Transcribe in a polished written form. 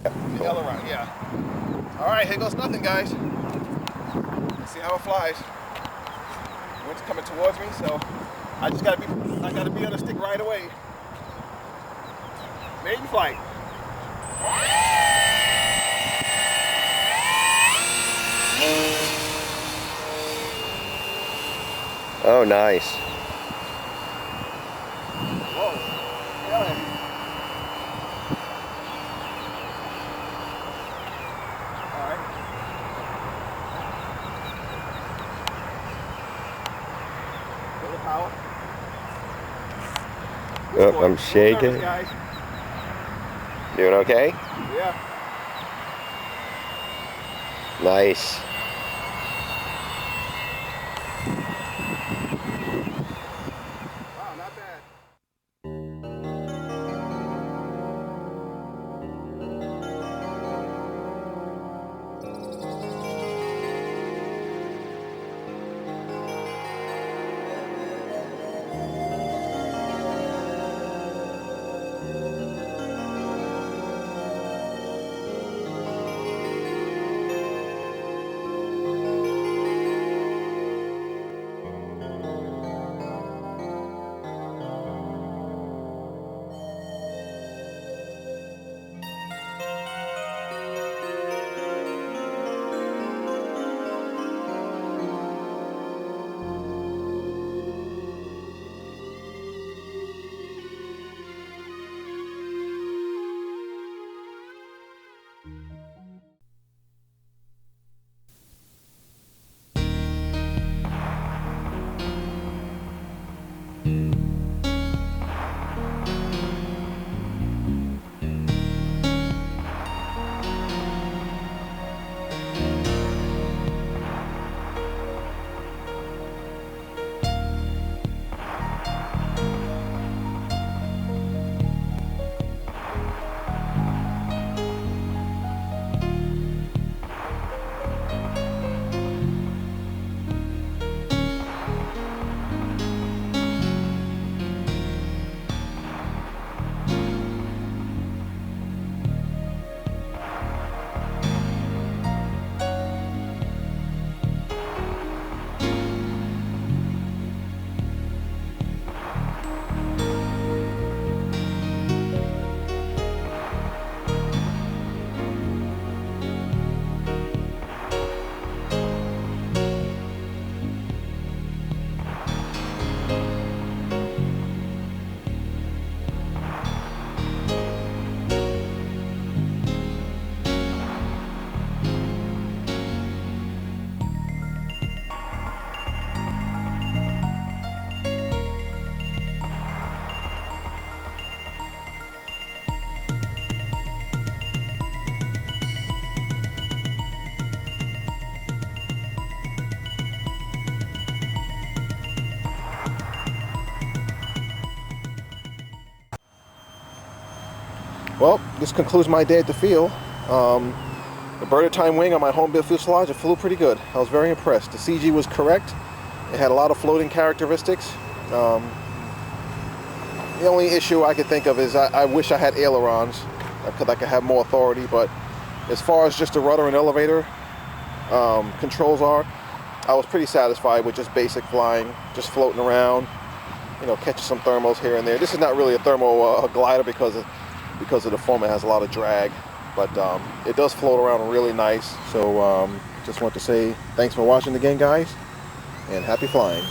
The aileron, yeah. All right, here goes nothing, guys. Let's see how it flies. Wind's coming towards me, so I gotta be on the stick right away. Maiden flight. Oh, nice. Whoa. Yeah. All right. Feel the power. Oh, I'm shaking. Nervous, guys. Doing okay? Yeah. Nice. Wow, not bad. Well, this concludes my day at the field. The bird time wing on my home build fuselage, it flew pretty good. I was very impressed. The CG was correct. It had a lot of floating characteristics. The only issue I could think of is I wish I had ailerons. I could have more authority, but as far as just the rudder and elevator controls are, I was pretty satisfied with just basic flying, just floating around, you know, catching some thermals here and there. This is not really a thermal glider because of the form. It has a lot of drag, but it does float around really nice. So just want to say thanks for watching again, guys, and happy flying.